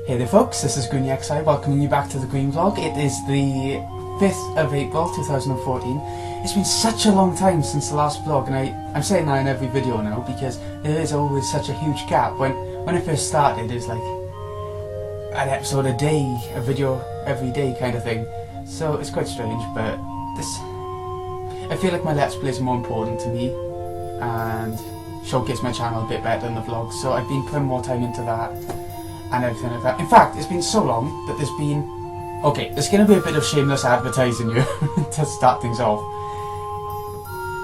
Hey there folks, this is GreenXI welcoming you back to the Green Vlog. It is the 5th of April 2014. It's been such a long time since the last vlog, and I'm saying that in every video now because there is always such a huge gap. When I first started it was like an episode a day, a video every day kind of thing. So it's quite strange, but I feel like my Let's Plays are more important to me and showcase my channel a bit better than the vlogs, so I've been putting more time into that and everything like that. In fact, it's been so long that there's going to be a bit of shameless advertising here to start things off,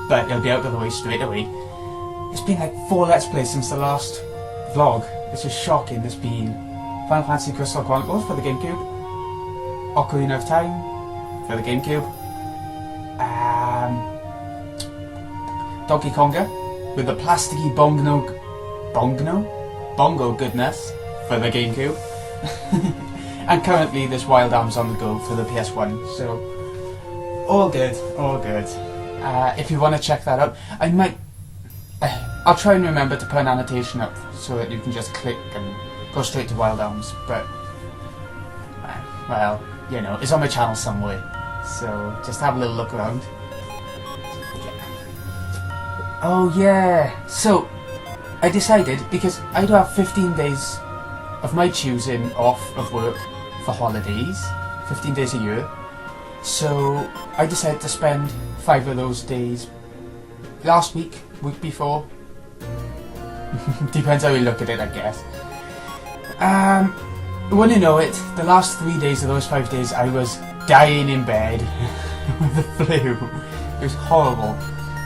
but it'll be out of the way straight away. It's been like 4 Let's Plays since the last vlog. It's just shocking. There's been Final Fantasy Crystal Chronicles for the GameCube, Ocarina of Time for the GameCube, Donkey Konga with the plasticky bongo goodness for the GameCube. And currently there's Wild Arms on the Go for the PS1, so all good, all good. If you want to check that out, I'll try and remember to put an annotation up so that you can just click and go straight to Wild Arms, but well, you know, it's on my channel somewhere, so just have a little look around. Oh yeah, so I decided, because I do have 15 days of my choosing off of work for holidays, 15 days a year, so I decided to spend 5 of those days last week, week before, depends how you look at it I guess. When you know it, the last 3 days of those 5 days I was dying in bed with the flu. It was horrible.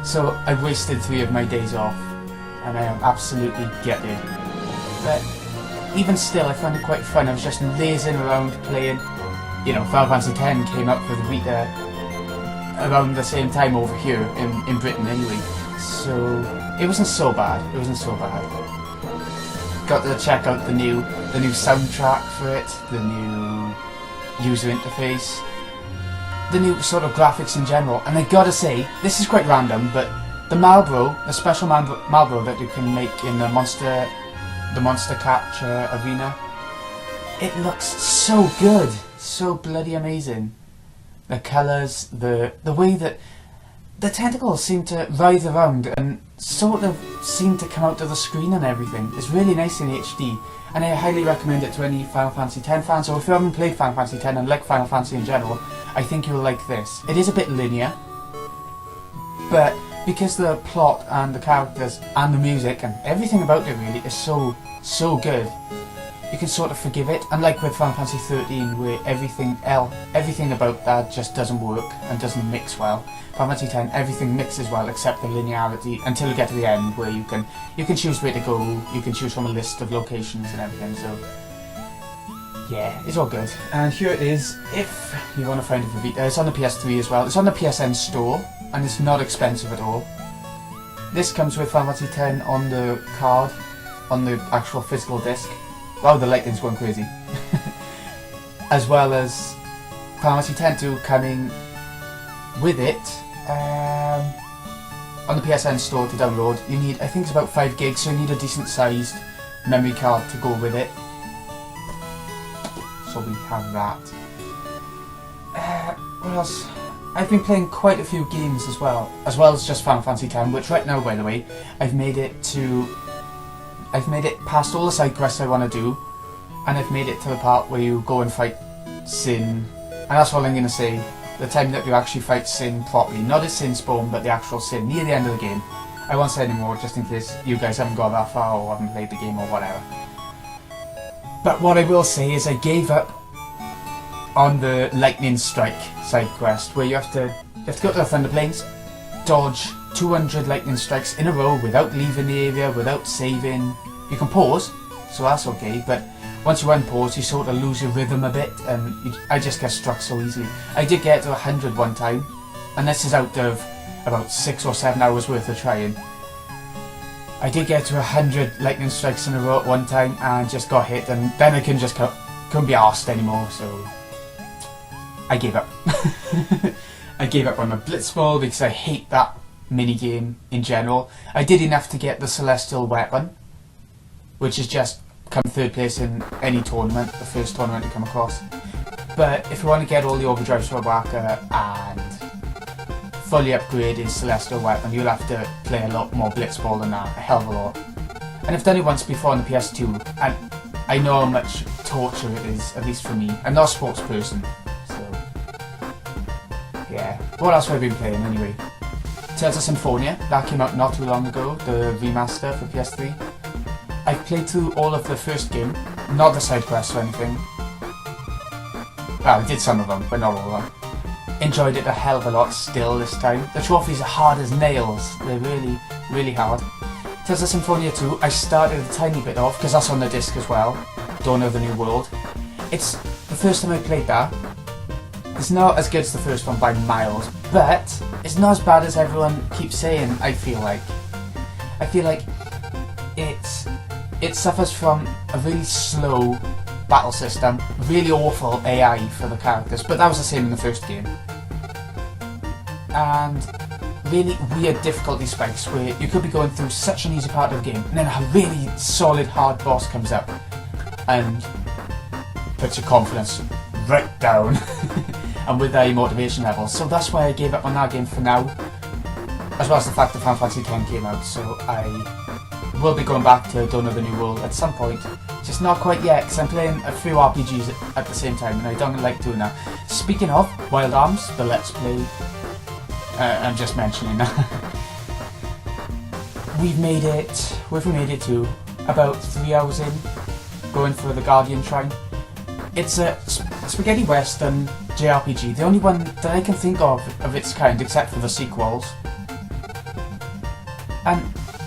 So I've wasted 3 of my days off, and I am absolutely gutted. But even still, I found it quite fun. I was just lazing around playing. You know, Final Fantasy X came out for the Vita around the same time over here in Britain anyway. So it wasn't so bad. It wasn't so bad. Got to check out the new soundtrack for it, the new user interface, the new sort of graphics in general, and I gotta say, this is quite random, but the Marlboro, the special Marlboro that you can make in the Monster Capture arena, it looks so good, so bloody amazing. The colours, the way that the tentacles seem to writhe around and sort of seem to come out of the screen and everything. It's really nice in HD, and I highly recommend it to any Final Fantasy X fans, or if you haven't played Final Fantasy X and like Final Fantasy in general, I think you'll like this. It is a bit linear, but because the plot and the characters and the music and everything about it really is so good, you can sort of forgive it. Unlike with Final Fantasy 13, where everything about that just doesn't work and doesn't mix well. Final Fantasy X, everything mixes well except the linearity until you get to the end, where you can choose where to go. You can choose from a list of locations and everything. So yeah, it's all good. And here it is, if you want to find it for Vita. It's on the PS3 as well. It's on the PSN store, and it's not expensive at all. This comes with Final Fantasy X on the card, on the actual physical disc. Wow, the lighting's going crazy. As well as Final Fantasy X-2 coming with it on the PSN store to download. You need, I think it's about 5 gigs, so you need a decent sized memory card to go with it. So we have that. What else? I've been playing quite a few games as well as just Final Fantasy X, which right now, by the way, I've made it past all the side quests I want to do, and I've made it to the part where you go and fight Sin, and that's all I'm going to say, the time that you actually fight Sin properly, not as Sin spawn, but the actual Sin, near the end of the game. I won't say any more, just in case you guys haven't got that far or haven't played the game or whatever. But what I will say is I gave up on the Lightning Strike side quest, where you have to go to the Thunder Plains, dodge 200 lightning strikes in a row without leaving the area, without saving. You can pause, so that's okay, but once you unpause you sort of lose your rhythm a bit, and I just get struck so easily. I did get to 100 one time, and this is out of about 6 or 7 hours worth of trying. I did get to 100 lightning strikes in a row at one time and just got hit, and then I couldn't be arsed anymore, so I gave up. I gave up on the Blitzball because I hate that minigame in general. I did enough to get the Celestial Weapon, which is just come third place in any tournament, the first tournament you come across. But if you want to get all the overdrive Swordwhacker and fully upgraded Celestial Weapon, you'll have to play a lot more Blitzball than that, a hell of a lot. And I've done it once before on the PS2, and I know how much torture it is, at least for me. I'm not a sports person, so yeah. What else have I been playing anyway? Tales of Symphonia, that came out not too long ago, the remaster for PS3. I played through all of the first game, not the side quests or anything. Well, I did some of them, but not all of them. Enjoyed it a hell of a lot still this time. The trophies are hard as nails, they're really, really hard. Tales of Symphonia 2, I started a tiny bit off, because that's on the disc as well, Dawn of the New World. It's the first time I played that. It's not as good as the first one by miles, but it's not as bad as everyone keeps saying, I feel like. I feel like it suffers from a really slow battle system, really awful AI for the characters, but that was the same in the first game. And really weird difficulty spikes where you could be going through such an easy part of the game and then a really solid hard boss comes up and puts your confidence right down and with a motivation level. So that's why I gave up on that game for now, as well as the fact that Final Fantasy X came out, so I will be going back to Dawn of the New World at some point, just not quite yet because I'm playing a few RPGs at the same time and I don't like doing that. Speaking of Wild Arms, the Let's Play, I'm just mentioning that. We've made it to about 3 hours in, going for the Guardian Shrine. It's a spaghetti western JRPG, the only one that I can think of its kind, except for the sequels. And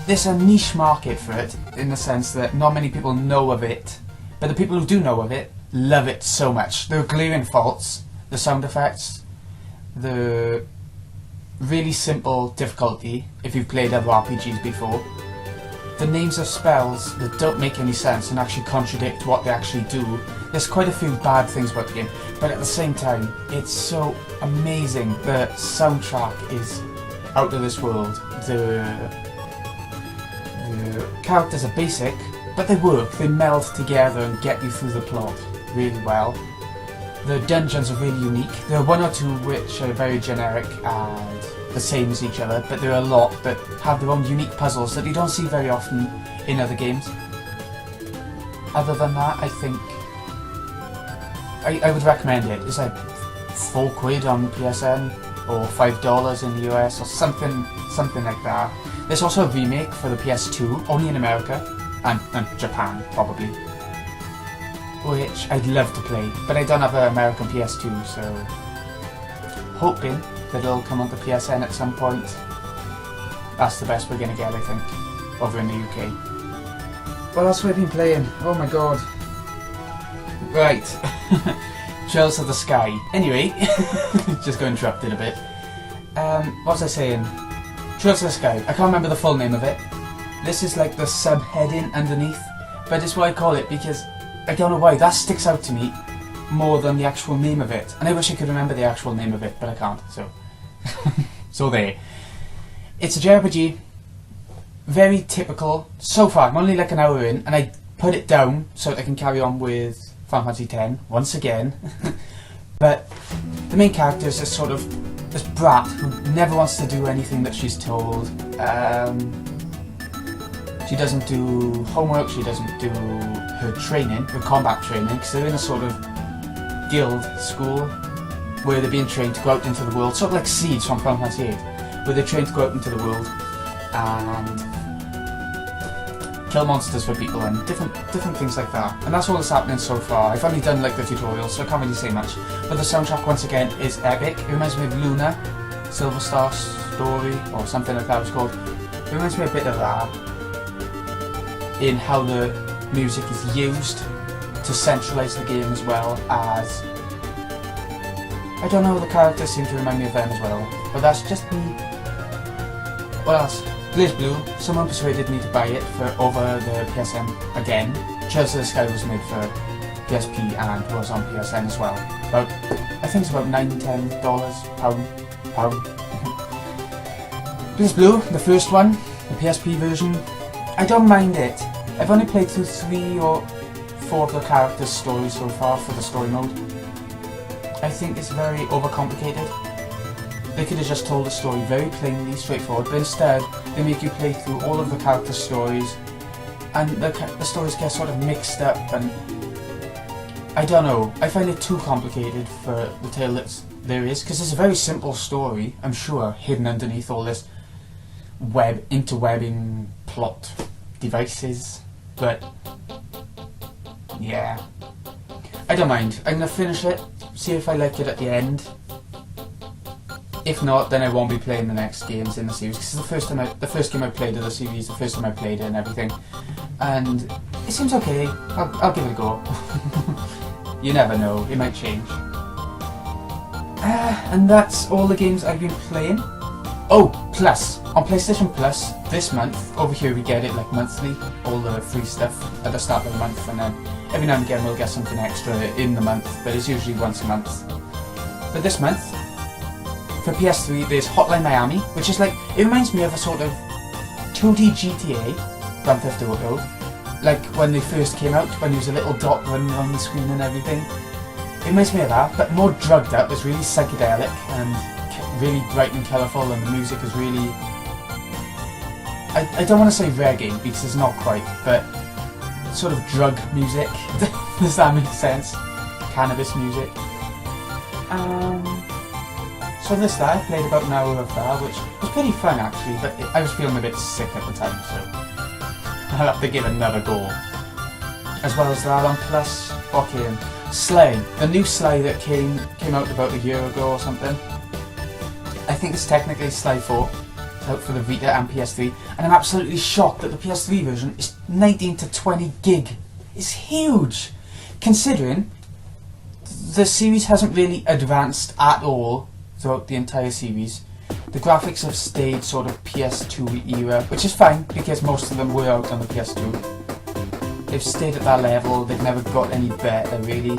there's a niche market for it, in the sense that not many people know of it, but the people who do know of it love it so much. There are glaring faults, the sound effects, the really simple difficulty, if you've played other RPGs before, the names of spells that don't make any sense and actually contradict what they actually do. There's quite a few bad things about the game, but at the same time, it's so amazing. The soundtrack is out of this world. The characters are basic, but they work. They meld together and get you through the plot really well. The dungeons are really unique. There are one or two which are very generic and the same as each other, but there are a lot that have their own unique puzzles that you don't see very often in other games. Other than that, I think I would recommend it. It's like £4 on PSN or $5 in the US or something like that. There's also a remake for the PS2, only in America and Japan probably, which I'd love to play, but I don't have an American PS2, so hoping that it'll come onto PSN at some point. That's the best we're gonna get, I think, over in the UK. What else have I been playing? Oh my god. Right. Trails of the Sky. Anyway, just got interrupted a bit. What was I saying? Trails of the Sky. I can't remember the full name of it. This is like the subheading underneath, but it's what I call it because I don't know why, that sticks out to me more than the actual name of it. And I wish I could remember the actual name of it, but I can't, so. So there. It's a JRPG. Very typical. So far, I'm only like an hour in, and I put it down so that I can carry on with Final Fantasy X, once again. But the main character is this sort of, this brat who never wants to do anything that she's told. She doesn't do homework, she doesn't do her training, her combat training, because they're in a sort of guild school where they're being trained to go out into the world, sort of like Siege from Final Fantasy VIII, where they're trained to go out into the world and kill monsters for people and different things like that. And that's all that's happening so far. I've only done like the tutorial, so I can't really say much. But the soundtrack once again is epic. It reminds me of Luna, Silver Star Story, or something like that it's called. It reminds me a bit of that, in how the music is used to centralise the game as well as, I don't know, the characters seem to remind me of them as well, but that's just me. What else? BlazBlue, someone persuaded me to buy it for over the PSN again. Trails of the Sky was made for PSP and was on PSN as well. About, I think it's about $9-10, pound. BlazBlue, the first one, the PSP version, I don't mind it. I've only played through 3 or 4 of the characters' stories so far for the story mode. I think it's very overcomplicated. They could have just told the story very plainly, straightforward, but instead they make you play through all of the characters' stories, and the stories get sort of mixed up, and I don't know, I find it too complicated for the tale that there is, because it's a very simple story, I'm sure, hidden underneath all this interwebbing plot devices, but yeah, I don't mind. I'm gonna finish it, see if I like it at the end. If not, then I won't be playing the next games in the series, because it's the first game I played of the series, the first time I played it and everything, and it seems okay. I'll give it a go. You never know, it might change. And that's all the games I've been playing. Oh, Plus, on PlayStation Plus, this month, over here we get it like monthly, all the free stuff at the start of the month, and then every now and again we'll get something extra in the month, but it's usually once a month. But this month, for PS3, there's Hotline Miami, which is like, it reminds me of a sort of 2D GTA, Grand Theft Auto, like when they first came out, when there was a little dot running on the screen and everything. It reminds me of that, but more drugged up. It's really psychedelic and really bright and colourful, and the music is really... I don't want to say reggae, because it's not quite, but sort of drug music. Does that make sense? Cannabis music. So I played about an hour of that, which was pretty fun actually, but I was feeling a bit sick at the time, so I'll have to give another go. As well as that, on Plus, okay, Slay, the new Slay that came out about a year ago or something. I think it's technically Slay 4, out for the Vita and PS3, and I'm absolutely shocked that the PS3 version is 19 to 20 gig. It's huge, considering the series hasn't really advanced at all throughout the entire series. The graphics have stayed sort of PS2 era, which is fine because most of them were out on the PS2. They've stayed at that level, they've never got any better really.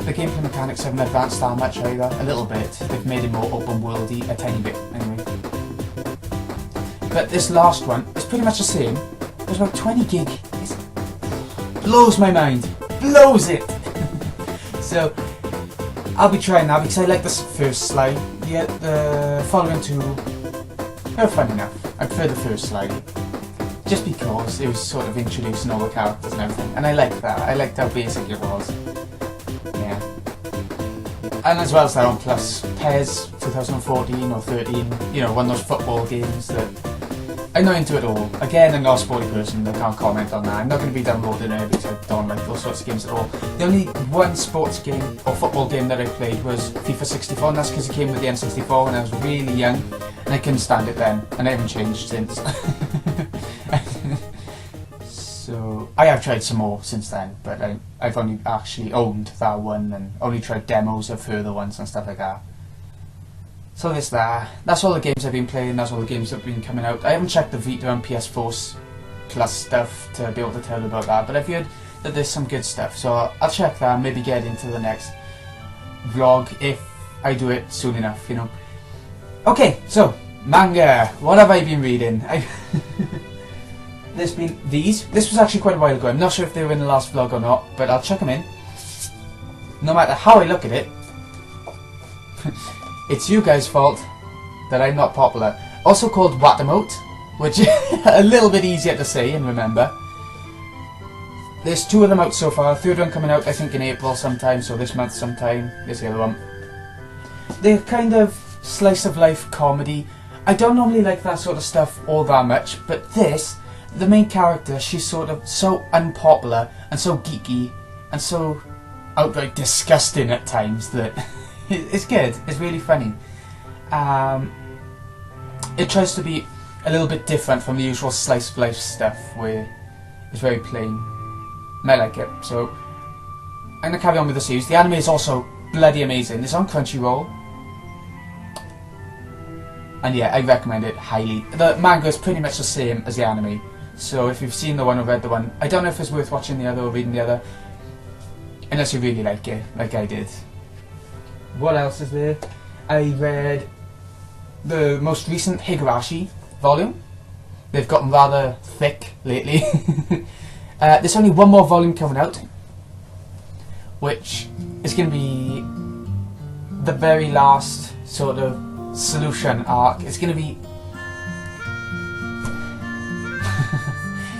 The gameplay mechanics haven't advanced that much either, a little bit. They've made it more open worldy, a tiny bit anyway. But this last one is pretty much the same. It's about 20 gig. It blows my mind. Blows it! So, I'll be trying that because I like this first slide. Yeah, the following two are fun enough. I prefer the first slide. Just because it was sort of introducing all the characters and everything. And I liked that. I liked how basic it was. Yeah. And as well as that on Plus, PES 2014 or 13, you know, one of those football games that I'm not into at all. Again, I'm not a sporty person, I can't comment on that. I'm not going to be downloading it because I don't like those sorts of games at all. The only one sports game or football game that I played was FIFA 64, and that's because it came with the N64 when I was really young, and I couldn't stand it then, and I haven't changed since. So, I have tried some more since then, but I've only actually owned that one and only tried demos of further ones and stuff like that. So there's that. That's all the games I've been playing, that's all the games that have been coming out. I haven't checked the Vita and PS4 Plus stuff to be able to tell you about that, but I've heard that there's some good stuff, so I'll check that and maybe get into the next vlog if I do it soon enough, you know. Okay, so, manga. What have I been reading? There's been these. This was actually quite a while ago. I'm not sure if they were in the last vlog or not, but I'll chuck them in. No matter how I look at it, it's you guys' fault that I'm not popular. Also called Watamote, which is a little bit easier to say and remember. There's 2 of them out so far. 3rd one coming out I think in April sometime, so this month sometime. There's the other one. They're kind of slice of life comedy. I don't normally like that sort of stuff all that much, but this, the main character, she's sort of so unpopular and so geeky and so outright disgusting at times that it's good. It's really funny. It tries to be a little bit different from the usual slice of life stuff where it's very plain. And I like it. So I'm gonna carry on with the series. The anime is also bloody amazing. It's on Crunchyroll. And yeah, I recommend it highly. The manga is pretty much the same as the anime. So if you've seen the one or read the one, I don't know if it's worth watching the other or reading the other. Unless you really like it, like I did. What else is there? I read the most recent Higurashi volume. They've gotten rather thick lately. There's only one more volume coming out, which is going to be the very last sort of solution arc. It's going to be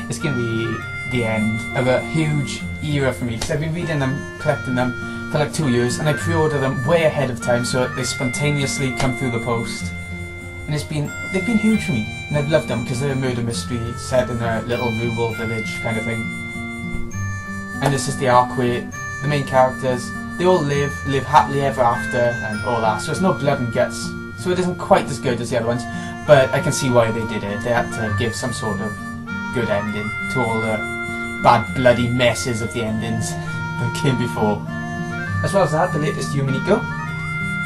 it's going to be the end of a huge era for me, because I've been reading them, collecting them for like 2 years, and I pre-order them way ahead of time so that they spontaneously come through the post. And they've been huge for me, and I've loved them because they're a murder mystery set in a little rural village kind of thing. And this is the arc where the main characters, they all live happily ever after and all that. So it's no blood and guts. So it isn't quite as good as the other ones, but I can see why they did it. They had to give some sort of good ending to all the bad bloody messes of the endings that came before. As well as that, the latest Yuminiko,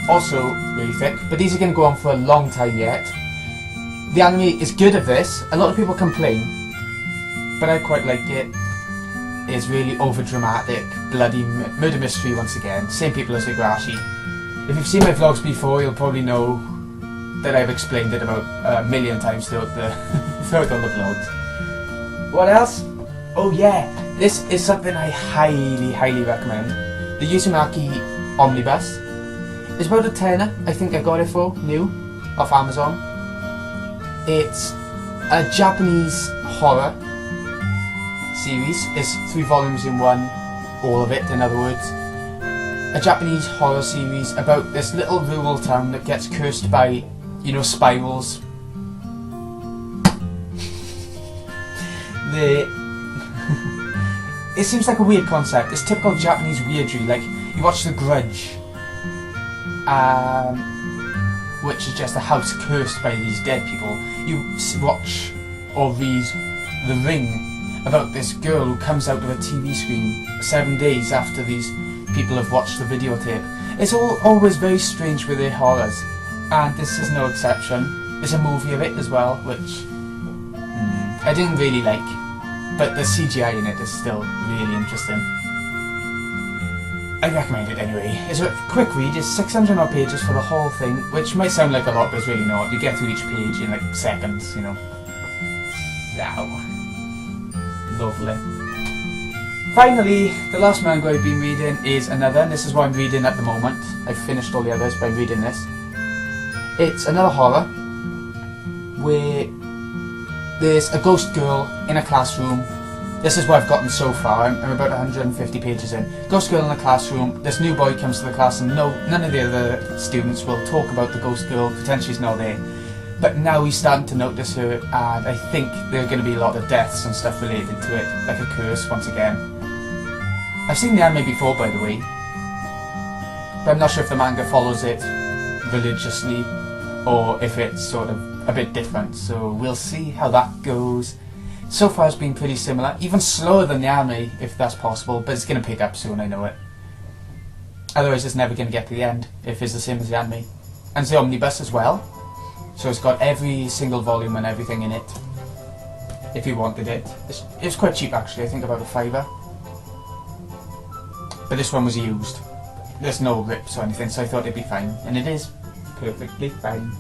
also really thick, but these are going to go on for a long time yet. The anime is good of this. A lot of people complain, but I quite like it. It's really over dramatic, bloody murder mystery once again. Same people as Igarashi. If you've seen my vlogs before, you'll probably know that I've explained it about a million times throughout throughout all the vlogs. What else? Oh yeah, this is something I highly recommend. The Uzumaki Omnibus. It's about a tenner. I think I got it for new off Amazon. It's a Japanese horror series. It's 3 volumes in one, all of it in other words. A Japanese horror series about this little rural town that gets cursed by, you know, spirals. It seems like a weird concept. It's typical Japanese weirdry, like you watch The Grudge, which is just a house cursed by these dead people. You watch or read The Ring, about this girl who comes out of a TV screen 7 days after these people have watched the videotape. It's always very strange with their horrors, and this is no exception. There's a movie of it as well, which I didn't really like, but the CGI in it is still really interesting. I recommend it anyway. It's a quick read. It's 600 odd pages for the whole thing, which might sound like a lot, but it's really not. You get through each page in like seconds, you know. So lovely. Finally, the last manga I've been reading is another, and this is what I'm reading at the moment. I've finished all the others by reading this. It's another horror where there's a ghost girl in a classroom. This is what I've gotten so far. I'm about 150 pages in. Ghost girl in a classroom. This new boy comes to the class, and none of the other students will talk about the ghost girl, pretend she's not there. But now he's starting to notice her, and I think there are going to be a lot of deaths and stuff related to it, like a curse once again. I've seen the anime before, by the way, but I'm not sure if the manga follows it religiously or if it's sort of a bit different, so we'll see how that goes. So far it's been pretty similar, even slower than the anime if that's possible, but it's going to pick up soon, I know it. Otherwise it's never going to get to the end if it's the same as the anime. And it's the omnibus as well, so it's got every single volume and everything in it if you wanted it. It's quite cheap actually, I think about £5. But this one was used. There's no rips or anything, so I thought it'd be fine, and it is perfectly fine.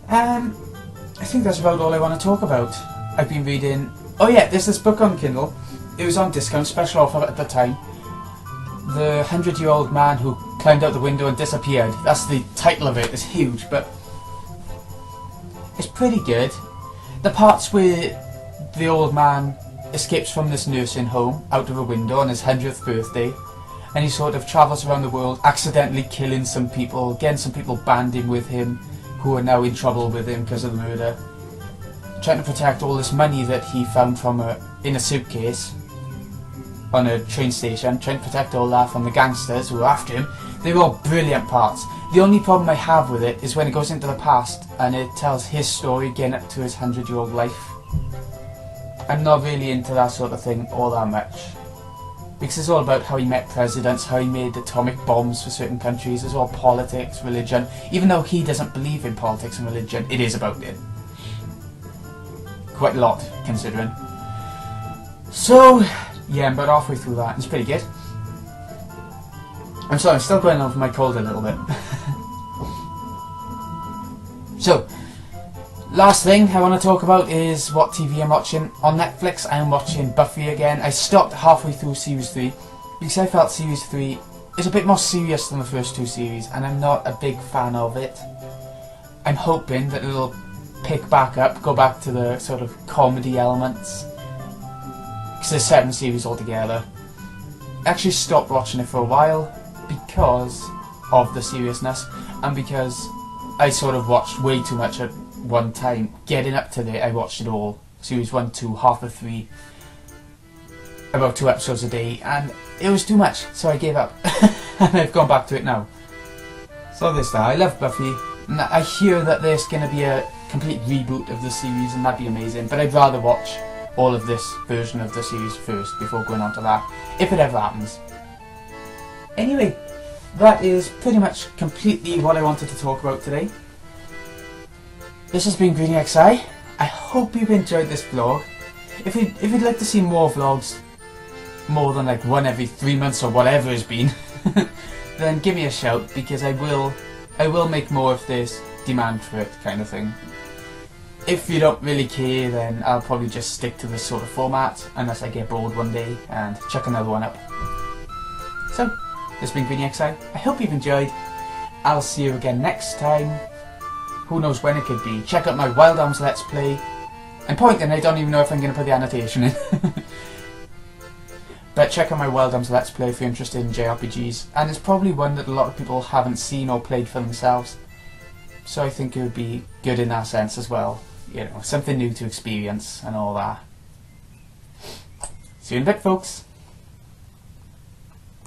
I think that's about all I want to talk about. I've been reading... Oh yeah, there's this book on Kindle. It was on discount, special offer at the time. The 100-Year-Old Man Who Climbed Out the Window and Disappeared. That's the title of it. It's huge, but it's pretty good. The parts where the old man escapes from this nursing home out of a window on his 100th birthday, and he sort of travels around the world, accidentally killing some people, getting some people banding with him who are now in trouble with him because of the murder, trying to protect all this money that he found in a suitcase on a train station, trying to protect all that from the gangsters who are after him. They're all brilliant parts. The only problem I have with it is when it goes into the past and it tells his story getting up to his 100-year-old life. I'm not really into that sort of thing all that much, because it's all about how he met presidents, how he made atomic bombs for certain countries. It's all politics, religion. Even though he doesn't believe in politics and religion, it is about it. Quite a lot, considering. So, yeah, I'm about halfway through that. It's pretty good. I'm sorry, I'm still going on with my cold a little bit. So, Last thing I want to talk about is what TV I'm watching. On Netflix I am watching Buffy again. I stopped halfway through Series 3 because I felt Series 3 is a bit more serious than the first two series and I'm not a big fan of it. I'm hoping that it'll pick back up, go back to the sort of comedy elements. Because there's 7 series altogether. I actually stopped watching it for a while because of the seriousness and because I sort of watched way too much at one time. Getting up to there, I watched it all. Series 1, 2, half of 3. About 2 episodes a day, and it was too much, so I gave up. And I've gone back to it now. So there's that. I love Buffy. And I hear that there's going to be a complete reboot of the series, and that'd be amazing. But I'd rather watch all of this version of the series first before going on to that, if it ever happens. Anyway, that is pretty much completely what I wanted to talk about today. This has been Greeny XI. I hope you've enjoyed this vlog. If you'd like to see more vlogs, more than like one every 3 months or whatever it's been, then give me a shout because I will make more if there's demand for it, kind of thing. If you don't really care, then I'll probably just stick to this sort of format unless I get bored one day and chuck another one up. So, this has been Greeny XI. I hope you've enjoyed. I'll see you again next time. Who knows when it could be. Check out my Wild Arms Let's Play. I'm pointing, I don't even know if I'm going to put the annotation in. But check out my Wild Arms Let's Play if you're interested in JRPGs. And it's probably one that a lot of people haven't seen or played for themselves. So I think it would be good in that sense as well. You know, something new to experience and all that. See you in a bit, folks.